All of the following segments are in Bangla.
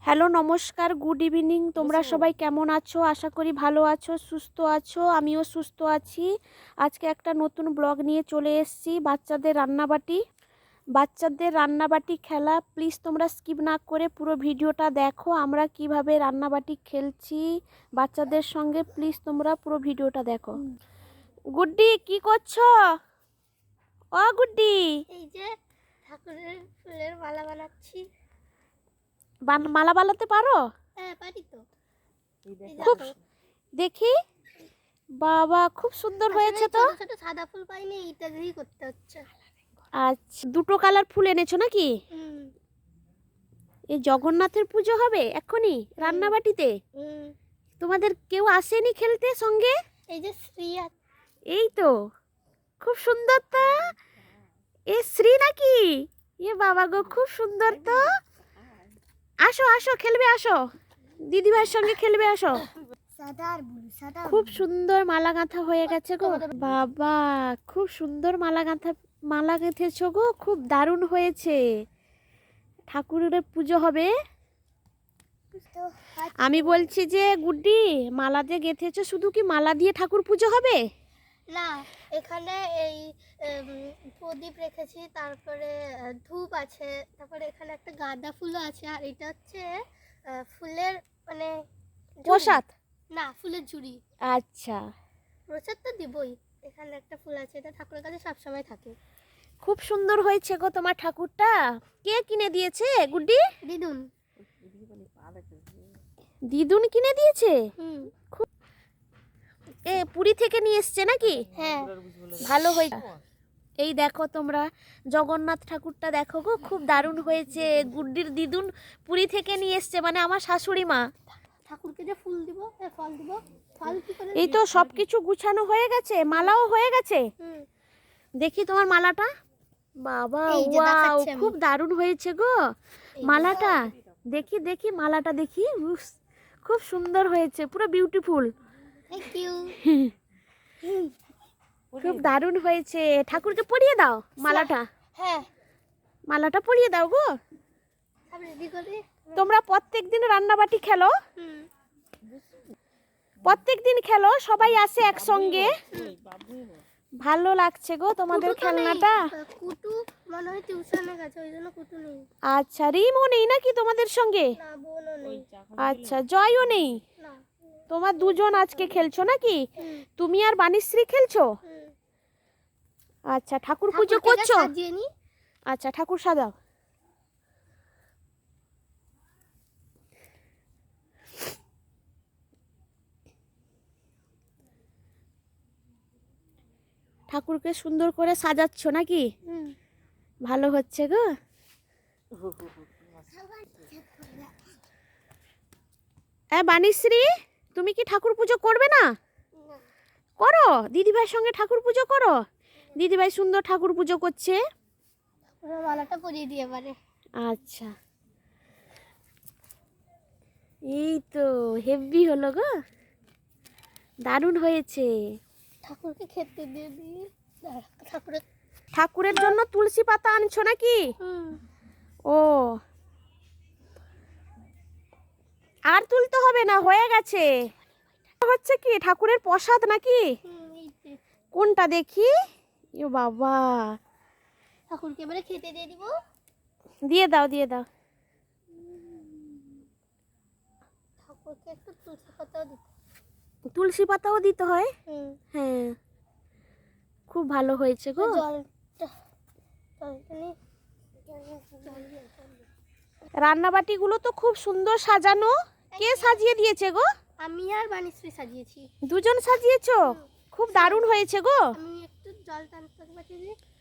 হ্যালো নমস্কার, গুড ইভিনিং। তোমরা সবাই কেমন আছো? আশা করি ভালো আছো, সুস্থ আছো। আমিও সুস্থ আছি। আজকে একটা নতুন ব্লগ নিয়ে চলে এসেছি। বাচ্চাদের রান্নাবাটি খেলা। প্লিজ তোমরা স্কিপ না করে পুরো ভিডিওটা দেখো, আমরা কিভাবে রান্নাবাটি খেলছি বাচ্চাদের সঙ্গে। প্লিজ তোমরা পুরো ভিডিওটা দেখো। গুড্ডি কি করছো? ও গুড্ডি, এই যে ঠাকুরের ফুলের মালা বানাচ্ছি। মালা বানাতে পারো? হ্যাঁ পারি তো। খুব দেখি, বাবা খুব সুন্দর হয়েছে তো। ছোট ছোট সাদা ফুল পাইনি, এটা দিয়েই করতে হচ্ছে। আচ্ছা, দুটো কালার ফুল এনেছো নাকি? এই জগন্নাথের পুজো হবে এক্ষুনি রান্নাবাটিতে। তোমাদের কেউ আসেনি খেলতে সঙ্গে? এই যে শ্রী এই তো, খুব সুন্দর তো। এ শ্রী নাকি? এ বাবা গো, খুব সুন্দর তো। আসো আসো, খেলবে আসো, দিদিভাইয়ের সঙ্গে খেলবে আসো। খুব সুন্দর মালা গাঁথা হয়ে গেছে গো। বাবা খুব সুন্দর মালা গেঁথেছো গো, খুব দারুণ হয়েছে। ঠাকুরের পুজো হবে। আমি বলছি যে গুড্ডি, মালা যে গেঁথেছো, শুধু কি মালা দিয়ে ঠাকুর পুজো হবে? না, এখানে এই প্রদীপ রেখেছি, তারপরে ধূপ আছে, তারপরে এখানে একটা গাঁদা ফুলও আছে, আর এটা হচ্ছে ফুলের মানে প্রসাদ। না, ফুলের ঝুড়ি। আচ্ছা, প্রসাদ তো দিবই। এখানে একটা ফুল আছে, এটা ঠাকুরের কাছে সবসময় থাকে। খুব সুন্দর হয়েছে গো তোমার ঠাকুরটা। কে কিনে দিয়েছে গুড্ডি? দিদুন। দিদুন কিনে দিয়েছে? খুব পুরী থেকে নিয়ে এসছে নাকি? হ্যাঁ, ভালো হয়েছে। এই দেখো তোমরা, জগন্নাথ ঠাকুরটা দেখো গো, খুব দারুণ হয়েছে। গুড্ডির দিদুন পুরী থেকে নিয়ে এসছে, মানে আমার শাশুড়ি মা। ঠাকুরকে যে ফুল দিব, ফল দিব, ফল কি করে? এই তো সবকিছু গুছানো হয়ে গেছে, মালাও হয়ে গেছে। দেখি তোমার মালাটা। বাবা ওয়াও, খুব দারুণ হয়েছে গো মালাটা। দেখি দেখি মালাটা দেখি। খুব সুন্দর হয়েছে, পুরো বিউটিফুল। Thank you. খুব দারুণ হয়েছে। ঠাকুরকে পরিয়ে দাও মালাটা। হ্যাঁ, মালাটা পরিয়ে দাও গো। তোমরা প্রত্যেকদিন রান্নাবাটি খেলো? প্রত্যেকদিন খেলো, সবাই আসে একসঙ্গে। ভালো লাগছে গো তোমাদের খেলনাটা। কুটু মনে হয় টিউশনে গেছে, ওইজন্য কুটু নেই। আচ্ছা, রিমও নেই নাকি তোমাদের সঙ্গে? না, বোনও নেই। আচ্ছা, জয়ও নেই। না। তোমার দুজন আজকে খেলছো নাকি? তুমি আর বাণীশ্রী খেলছো? আচ্ছা, ঠাকুর পুজো করছো? আচ্ছা, ঠাকুর সাজাও। ঠাকুরকে সুন্দর করে সাজাচ্ছ নাকি? ভালো হচ্ছে গো। বাণীশ্রী, তুমি কি ঠাকুর পুজো করবে না? করো, দিদিভাইয়ের সঙ্গে ঠাকুর পুজো করো। দিদিভাই সুন্দর ঠাকুর পুজো করছে। মালাটা পরিয়ে দিয়ে পারে। আচ্ছা, এই তো হেভি হলো গো, দারুণ হয়েছে। ঠাকুরকে খেতে দিয়ে দিই। ঠাকুরের জন্য তুলসী পাতা আনছো নাকি? ও, আর তুলতে হবে না, হয়ে গেছে। হচ্ছে কি ঠাকুরের প্রসাদ নাকি? কোনটা দেখি? ও বাবা, ঠাকুরকে এবারে খেতে দিয়ে দিব। দিয়ে দাও দিয়ে দাও। ঠাকুরকে একটু তুলসী পাতাও দিতে। তুলসী পাতাও দিতে হয়? হ্যাঁ, খুব ভালো হয়েছে গো। রান্নাবাটিগুলো তো খুব সুন্দর সাজানো। কে সাজিয়ে দিয়েছে গো? আমি আর বাণীশ্রী সাজিয়েছি। দুজন সাজিয়েছো? খুব দারুণ হয়েছে গো। আমি একটু জল টানতে পারছি,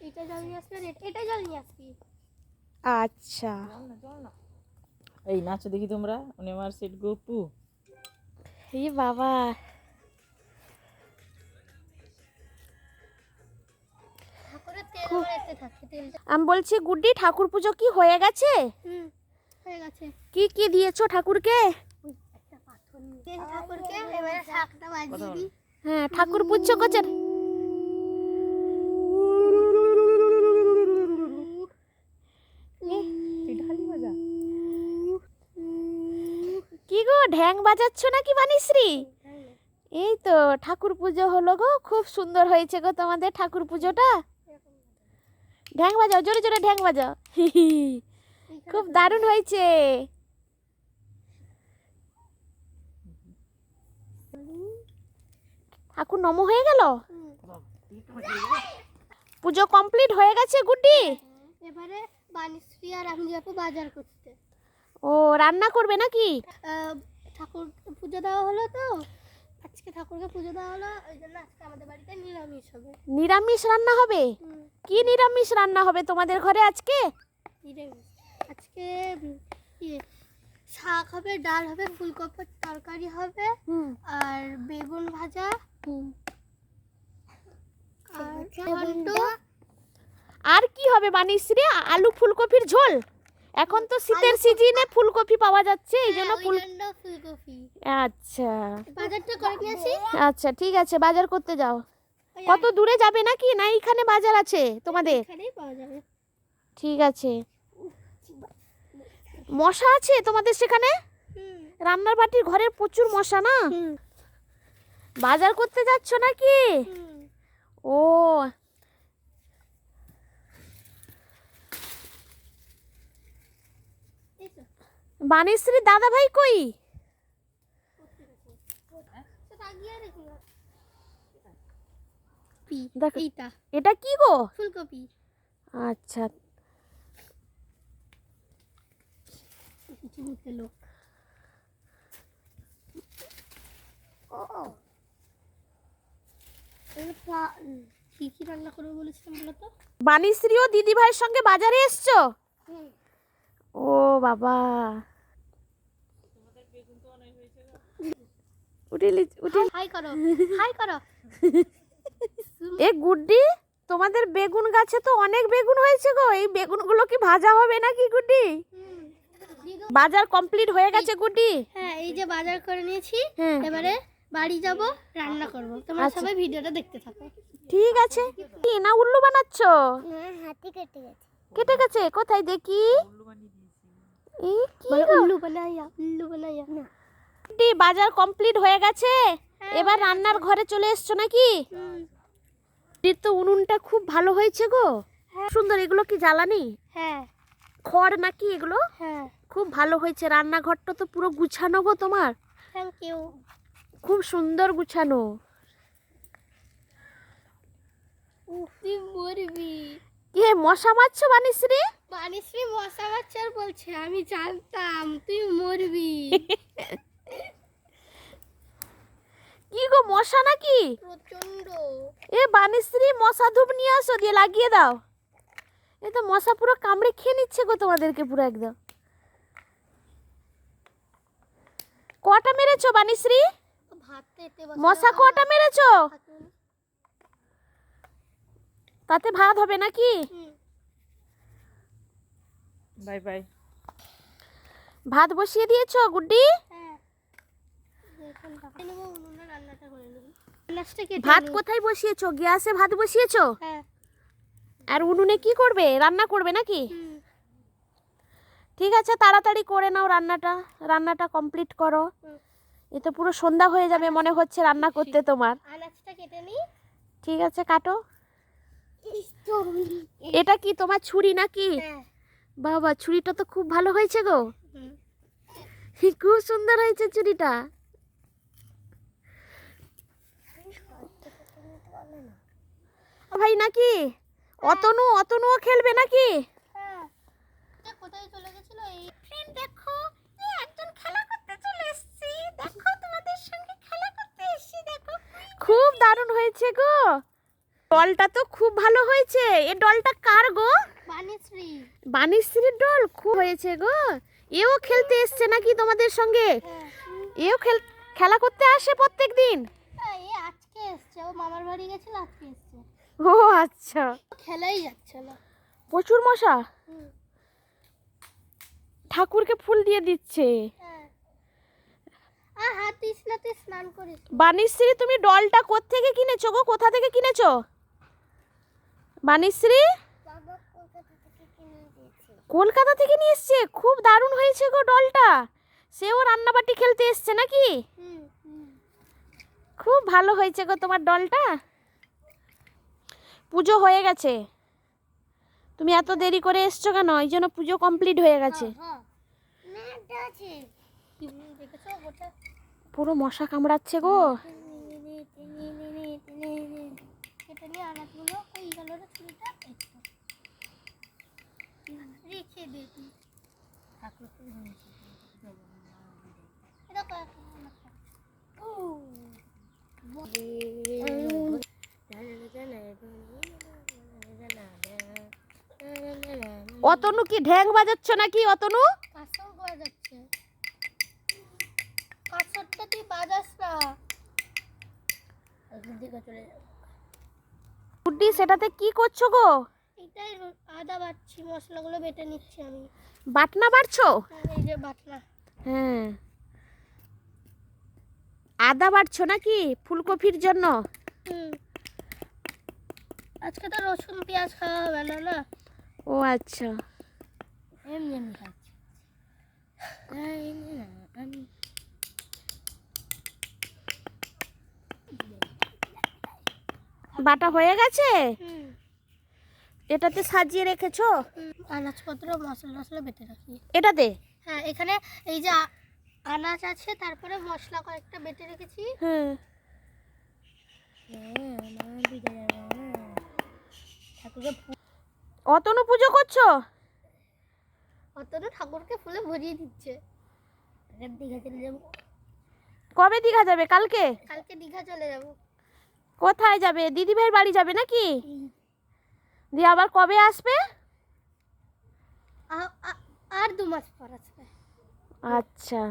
এটা জল নিয়ে আসবি আর এটা জল নিয়ে আসবি। আচ্ছা, এই নাচো দেখি তোমরা, উনি আমার সেট গপু। এই বাবা, আমি বলছি গুড্ডি, ঠাকুর পুজো কি হয়ে গেছে? হয়ে গেছে। কি কি দিয়েছো ঠাকুরকে? ঠাকুরকে এবারে শাকটা বাজিয়ে দিই। হ্যাঁ, ঠাকুর পুজো করছে। গো, ঢ্যাং বাজাচ্ছ নাকি বাণীশ্রী? এই তো ঠাকুর পুজো হলো গো, খুব সুন্দর হয়েছে গো তোমাদের ঠাকুর পুজোটা। ঢ্যাং বাজাও, জোরে জোরে ঢ্যাং বাজাও। খুব দারুণ হয়েছে। ঠাকুর নম হয়ে গেল, পুজো কমপ্লিট হয়ে গেছে গুড্ডি। এবারে বাণীশ্রী আর আমি যাবো বাজার করতে। ও রান্না করবে নাকি? ঠাকুর পুজো দেওয়া হলো তো, আজকে ঠাকুরকে পুজো দেওয়া হলো, ওই জন্য আজকে আমাদের বাড়িতে নিরামিষ হবে। নিরামিষ রান্না হবে? কি নিরামিষ রান্না হবে তোমাদের ঘরে আজকে? নিরামিষ আজকে শাক হবে, ডাল হবে, ফুলকপির তরকারি হবে, আর বেগুন ভাজা, আর ঘন্ট। আর কি হবে বাণীশ্রী? আলু ফুলকপির ঝোল? এখন তো শীতের সিজনে ফুলকপি পাওয়া যাচ্ছে, এই জন্য ফুলকপি। আচ্ছা বাজারটা করে নিয়ে আসি। আচ্ছা ঠিক আছে, বাজার করতে যাও। কত দূরে যাবে নাকি, না এইখানে বাজার আছে তোমাদের? এখানেই পাওয়া যাবে। ঠিক আছে। মশা আছে তোমাদের সেখানে? রান্নার বাটির ঘরের প্রচুর মশা না? বাজার করতে যাচ্ছ নাকি? ও বাণীশ্রী দাদা ভাই কই? দেখো, এইটা এটা কি গো? ফুলকপি। আচ্ছা কি কি রান্না করবো বলেছিলাম বলো তো? বাণীশ্রী ও দিদি ভাইয়ের সঙ্গে বাজারে এসছো? ও বাবা, হাই করো, হাই করো। এ গুড্ডি, তোমাদের বেগুন গাছে তো অনেক বেগুন হয়েছে গো, এই বেগুনগুলো কি ভাজা হবে নাকি গুড্ডি? বাজার কমপ্লিট হয়ে গেছে গুড্ডি? হ্যাঁ, এই যে বাজার করে নিয়েছি, হ্যাঁ। এবারে বাড়ি যাব, রান্না করব। তোমরা আচ্ছা। সবাই ভিডিওটা দেখতে থাকো। ঠিক আছে। কি না উল্লু বানাচ্ছো? হাতি কেটে গেছে। কেটে গেছে কোথায় দেখি? এই কি বলো গো? উল্লু বানাইয়া, উল্লু বানাইয়া। না, গুড্ডি, বাজার কমপ্লিট হয়ে গেছে, এবার রান্নার ঘরে চলে এসছো নাকি? এর তো উনুনটা খুব ভালো হয়েছে গো, সুন্দর। এগুলো কি জ্বালানি? হ্যাঁ খড় নাকি এগুলো? হ্যাঁ। খুব ভালো হয়েছে, রান্নাঘরটা তো পুরো গুছানো গো তোমার, থ্যাংক ইউ। খুব সুন্দর গুছানো। তুই মরবি। এ মশা মারছো বাণীশ্রী? বাণীশ্রী মশা বাচ্চার বলছে, আমি জানতাম তুই মরবি। কি গো, মশা নাকি? প্রচন্ড। এ বাণীশ্রী, মশা ধূপ নিয়ে আসো, দিয়ে লাগিয়ে দাও। এ তো মশা পুরো কামড়ে খেয়ে নিচ্ছে গো তোমাদেরকে পুরো একদম। কটা মেরেছো বাণীশ্রী? ভাত খেতে মশা কটা মেরেছো? তাতে ভাত হবে নাকি? Bye bye. ভাত বসিয়ে দিয়েছো গুড্ডি? হ্যাঁ, রান্নাটা করে নেব। গ্যাসটা কেটে ভাত নিই। কোথায় বসিয়েছো? গ্যাসে ভাত বসিয়েছো? হ্যাঁ। আর উনুনে কি করবে, রান্না করবে নাকি? ঠিক আছে, তাড়াতাড়ি করে নাও রান্নাটা, রান্নাটা কমপ্লিট করো। এ তো পুরো সন্ধ্যা হয়ে যাবে মনে হচ্ছে রান্না করতে তোমার। আনাজটা কেটে নিই। ঠিক আছে, কাটো। এটা কি তোমার ছুরি নাকি? হ্যাঁ। বাবা, ছুরিটা তো খুব ভালো হয়েছে গো, খুব সুন্দর হয়েছে ছুরিটা। ভাই নাকি অতনু, অতনুও খেলবে নাকি? হ্যাঁ। কোথায় চলে গেছিল? এই ফ্রেন্ড দেখো, এই একজন খেলা করতে চলে এসেছে। দেখো তোমাদের সঙ্গে খেলা করতে এসেছি, দেখো। খুব দারুণ হয়েছে গো, ডলটা তো খুব ভালো হয়েছে। এ ডলটা কার গো? বাণীশ্রী। বাণীশ্রীর ডল খুব হয়েছে গো। এও খেলতে এসছে নাকি তোমাদের সঙ্গে? এও খেলা করতে আসে প্রত্যেক দিন? হ্যাঁ, এই আজকে এসছে, ও মামার বাড়ি গেছিল, আজকে এসছে। ও আচ্ছা, খেলাই যাচ্ছে না। প্রচুর মশা। ঠাকুরকে ফুল দিয়ে দিচ্ছে। হ্যাঁ। আর হাত দিস না, তুই স্নান করিস। বাণীশ্রী, তুমি ডলটা কোত্থেকে কিনেছো গো? কোথা থেকে কিনেছো বাণীশ্রী? বাবা কলকাতা থেকে কিনে দিয়েছে। কলকাতা থেকে নিয়ে এসছে, খুব দারুণ হয়েছে গো ডলটা। সেও রান্নাবাটি খেলতে এসছে নাকি? হুম হুম। খুব ভালো হয়েছে গো তোমার ডলটা। পুজো হয়ে গেছে, তুমি এত দেরি করে এসছো কেন? এই জন্য পুজো কমপ্লিট হয়ে গেছে। হ্যাঁ না এটা আছে দেখেছো ওটা পুরো মশা কামড়াচ্ছে গো। এটা নিয়ে আনাজগুলো কই গেল রে ছুরিটা রেখে দিই ঠাকুর এটা অতনু কি ঢ্যাং বাজাচ্ছ নাকি অতনু? কাঁসর বাজাচ্ছে কাঁসরটা তুই বাজাস না দিকে চলে যাও গুড্ডি সেটাতে কি করছো গো? এটাই আদা বাটছি মশলাগুলো বেটে নিচ্ছি আমি বাটনা বাড়ছো? এই যে বাটনা হ্যাঁ, আদা বাড়ছো নাকি ফুলকপির জন্য? হুম আজকে তো রসুন পেঁয়াজ খাওয়া হবে না না ও আচ্ছা। এমনি এমনি খাচ্ছি আমি বাটা হয়ে গেছে? হুম এটাতে সাজিয়ে রেখেছো? আনাজপত্র মশলা টশলা বেটে রাখি এটাতে? হ্যাঁ এখানে এই যে আনাজ আছে তারপরে মশলা কয়েকটা বেটে রেখেছি হ্যাঁ। অতনু পুজো করছো? অতটা ঠাকুরকে ফুলে ভরিয়ে দিচ্ছে দীঘা চলে যাবো কবে দীঘা যাবে? কালকে? কালকে দীঘা চলে যাবো কোথায় যাবে? দিদিভাইয়ের বাড়ি যাবে নাকি? দিয়ে আবার কবে আসবে? আর 2 মাস পর আসবে আচ্ছা,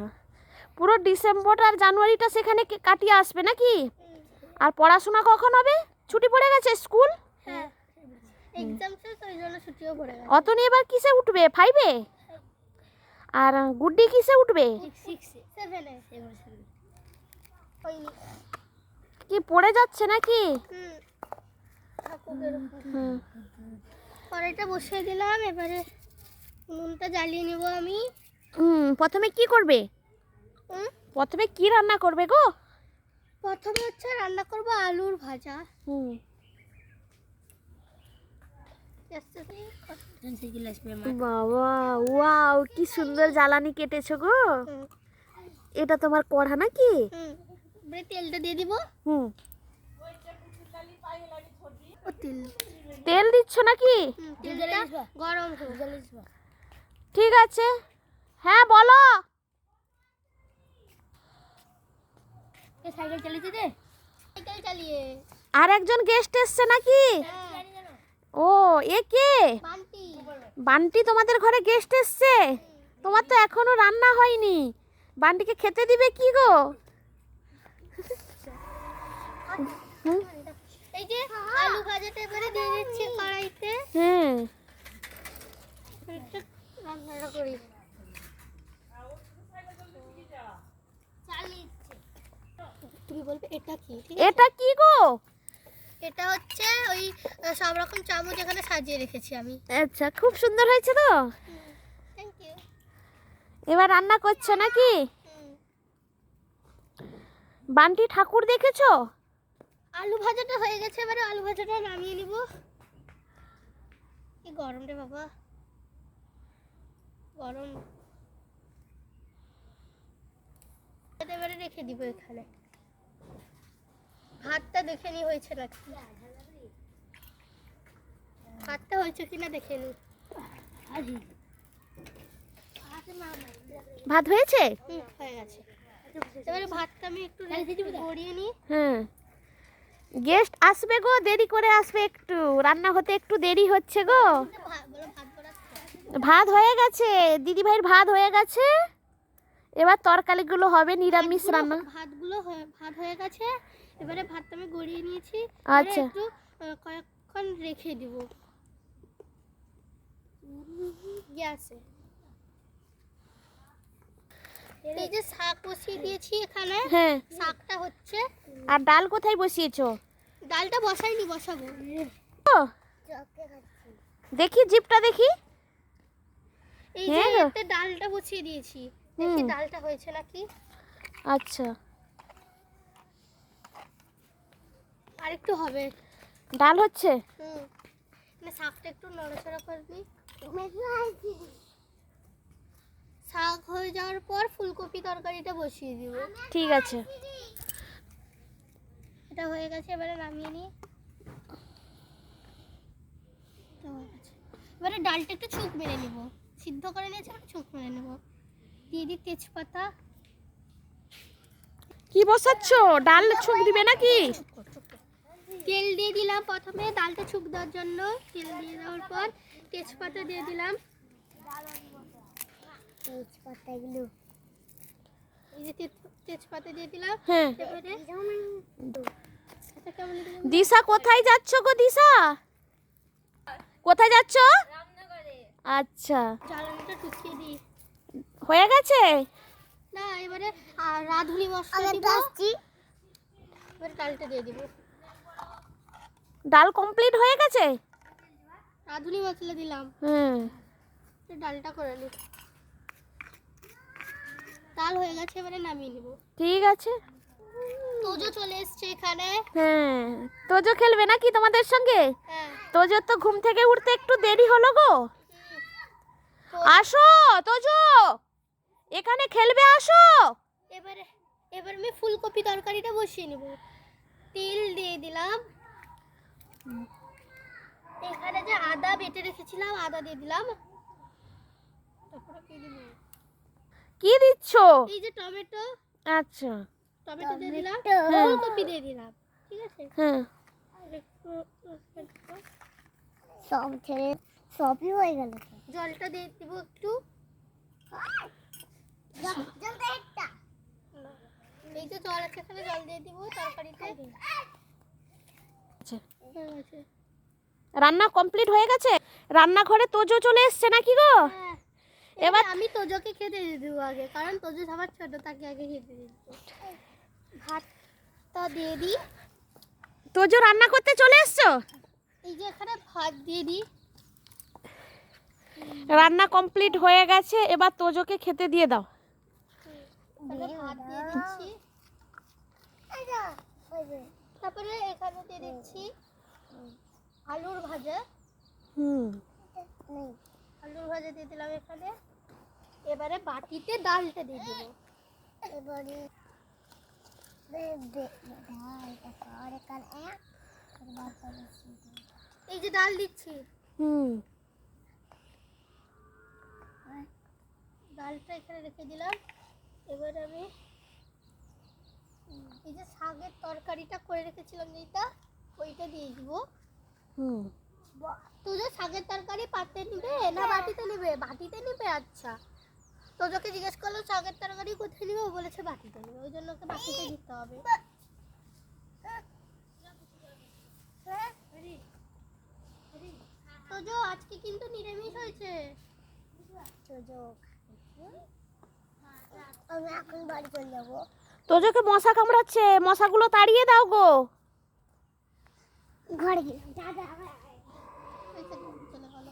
পুরো ডিসেম্বর আর জানুয়ারিটা সেখানে কাটিয়ে আসবে নাকি? আর পড়াশোনা কখন হবে? ছুটি পড়ে গেছে স্কুল? হ্যাঁ এক্সাম শেষ ওই জন্য ছুটিও পড়ে গেছে অতনু এবার কিসে উঠবে? 5-এ? আর গুড্ডি কিসে উঠবে? 7-এ ওই কি পড়ে যাচ্ছে নাকি? ঠাকুরের হুম। কড়াইটা বসিয়ে দিলাম এবারে উনুনটা জ্বালিয়ে নেব আমি প্রথমে কি করবে? প্রথমে কি রান্না করবে গো? প্রথমে হচ্ছে রান্না করব আলুর ভাজা হুম। বাবা ওয়াও, কি সুন্দর জ্বালানি কেটেছো গো। এটা তোমার কড়া নাকি? এবারে তেলটা দিয়ে দিব হুম। ও তেল তেল দিচ্ছ নাকি? তেলটা গরম হোক ঠিক আছে, হ্যাঁ বলো। সাইকেল চালিয়ে দে সাইকেল চালিয়ে আর একজন গেস্ট এসছে নাকি? ও, এ কে? বান্টি বান্টি তোমাদের ঘরে গেস্ট এসছে? তোমার তো এখনো রান্না হয়নি, বান্টিকে খেতে দিবে কি গো? এই যে আলু ভাজাটা এবারে দিয়ে দিচ্ছি কড়াইতে হ্যাঁ। একটু রান্নাটা করি তুমি বলবে এটা কি ঠিক আছে এটা কি গো? এটা হচ্ছে ওই সব রকম চামচ এখানে সাজিয়ে রেখেছি আমি আচ্ছা, খুব সুন্দর হয়েছে তো। থ্যাংক ইউ এবার রান্না করছো নাকি? বান্টি ঠাকুর দেখেছো? আলু ভাজাটা হয়ে গেছে এবারে আলু ভাজাটা নামিয়ে নিব কি গরম রে বাবা গরম এবারে রেখে দিব এখানে ভাতটা দেখে নি হয়েছে নাকি ভাতটা হয়েছে কিনা দেখে নি ভাত হয়েছে? হয়ে গেছে এবারে ভাতটা আমি একটু গড়িয়ে নিই হ্যাঁ। গেস্ট আসবে গো, দেরি করে আসবে একটু, রান্না হতে একটু দেরি হচ্ছে গো। বলো ভাত বাড়াচ্ছি ভাত হয়ে গেছে, দিদিভাইয়ের ভাত হয়ে গেছে, এবার তরকারিগুলো হবে, নিরামিষ রান্না। ভাত হয়ে গেছে এবারে ভাতটা আমি গড়িয়ে নিয়েছি আচ্ছা। একটু কয়েকক্ষণ রেখে দিব গ্যাসে এই যে শাক বসিয়ে দিয়েছি এখানে হ্যাঁ। শাকটা হচ্ছে আর ডাল কোথায় বসিয়েছো? ডালটা বসাইনি বসাবো ও, দেখি জিপটা দেখি। এই যে হ্যাঁ গো। এতে ডালটা বসিয়ে দিয়েছি দেখি হুম। ডালটা হয়েছে নাকি। আচ্ছা, আর একটু হবে। ডাল হচ্ছে। মানে শাকটা একটু নড়াচড়া করবি। শাক হয়ে যাওয়ার পর ফুলকপি তরকারিটা বসিয়ে দিব। ঠিক আছে। এটা হয়ে গেছে, এবারে নামিয়ে নিই। তো হয়ে গেছে। এবারে ডালটা একটু ছুঁক মেরে নিব। সিদ্ধ করে নিয়েছি, এবারে ছুঁক মেরে নেব। দিয়ে দিই তেজপাতা। কি বসাচ্ছ? ডাল ছুঁক দিবে নাকি? তেল দিয়ে দিলাম প্রথমে ডালটা ছুঁক দেওয়ার জন্য। তেল দিয়ে দেওয়ার পর তেজপাতা দিয়ে দিলাম। তেজপাতাগুলো এই যে তেজপাতা দিয়ে দিলাম। হ্যাঁ। এবারে এটা কেমন দিলাম? দিশা কোথায় যাচ্ছ গো দিশা? কোথায় যাচ্ছ? আচ্ছা, জ্বালানিটা টুকিয়ে দিই। হয়ে গেছে। না, এবারে রাঁধুনি মশলা দিব। এবারে ডালটা দিয়ে দিব। ডাল কমপ্লিট হয়ে গেছে। রাঁধুনি মশলা দিলাম। হুম। এবার ডালটা করে নিই। ডাল হয়ে গেছে, এবারে নামিয়ে নিব। ঠিক আছে। তোজো চলে এসছে এখানে। হ্যাঁ, তোজো খেলবে নাকি তোমাদের সঙ্গে? হ্যাঁ। তোজো তো ঘুম থেকে উঠতে একটু দেরি হলো গো। আসো তোজো, এখানে খেলবে, আসো। এবারে আমি ফুলকপি তরকারিটা বসিয়ে নেব। তেল দিয়ে দিলাম। এখানে যে আদা বেটে রেখেছিলাম, আদা দিয়ে দিলাম। তারপরে কি দিব? কি দিচ্ছ? এই যে টমেটো, আচ্ছা। টমেটো দিয়ে দিলাম। হ্যাঁ। ফুলকপি দিয়ে দিলাম। ঠিক আছে। হ্যাঁ। সব ছেড়ে সবই হয়ে গেল। জলটা দিয়ে দিব একটু। এই যে জল আছে, এখানে জল দিয়ে দিব তরকারিতে। আচ্ছা। হয়ে গেছে। রান্না কমপ্লিট হয়ে গেছে। রান্নাঘরে তোজো চলে এসছে নাকি গো? হ্যাঁ। এবার এবার আমি তোজোকে খেতে দিয়ে দেবো আগে, কারণ তোজো সবার ছোট, তাকে আগে খেতে দিই। ভাতটা দিয়ে দিই। তোজো রান্না করতে চলে এসছো। এই যে এখানে ভাত দিয়ে দিই। রান্না কমপ্লিট হয়ে গেছে, এবার তোজোকে খেতে দিয়ে দাও। তারপরে ভাত দিয়ে দিচ্ছি। তারপরে এখানে দিয়ে দিচ্ছি আলুর ভাজা। হুম। আলুর ভাজা দিয়ে দিলাম এখানে। এবারে বাটিতে ডালটা দিয়ে দিব। এবারে এই যে ডাল দিচ্ছি। হুম। ডালটা এখানে রেখে দিলাম। এবার আমি এই যে শাকের তরকারিটা করে রেখেছিলাম যেটা, ওইটা দিয়ে দিব। হুম। তুই শাকের তরকারি পাতে নিবে না বাটিতে নিবে? বাটিতে নিবে। আচ্ছা, তোজোকে জিজ্ঞেস করলো শাকের তরকারি কোথায় নিবে, ও বলেছে বাটিতে নিবে, ওই জন্য ওকে বাটিতে দিতে হবে। তোজো আজকে কিন্তু নিরামিষ হয়েছে। আমি এখন বাড়ি চলে যাবো। তোজোকে মশা কামড়াচ্ছে, মশাগুলো তাড়িয়ে দাও গো। ঘরে গেলাম। চলে গেল।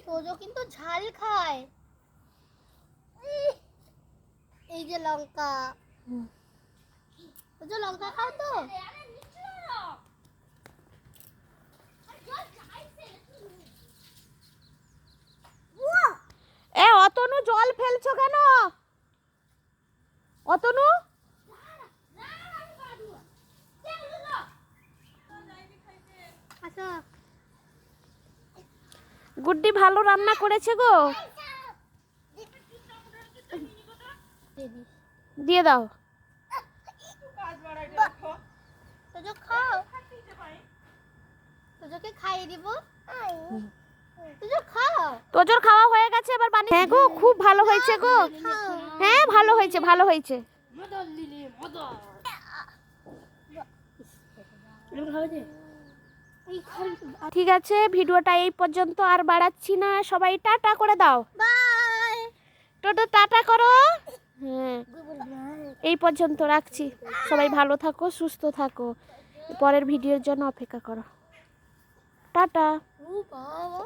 তোজো কিন্তু ঝাল খায়। এই যে লঙ্কা। তোজো লঙ্কা খাও তো? এ অতনু, জল ফেলছো কেন? অতনু, আচ্ছা, গুড্ডি ভালো রান্না করেছে গো। দিয়ে দাও। তোজো খাও। তোজোকে খাইয়ে দিব। তোজো খাও। তোজোর খাওয়া হয়ে গেছে, এবার বানিয়ে। হ্যাঁ গো, খুব ভালো হয়েছে গো। হ্যাঁ, ভালো হয়েছে, ভালো হয়েছে। ঠিক আছে, ভিডিওটা এই পর্যন্ত, আর বাড়াচ্ছি না। সবাই টাটা করে দাও। বাই। টোটো টাটা করো। হ্যাঁ, এই পর্যন্ত রাখছি। সবাই ভালো থাকো, সুস্থ থাকো। পরের ভিডিওর জন্য অপেক্ষা করো। টাটা। বাবা।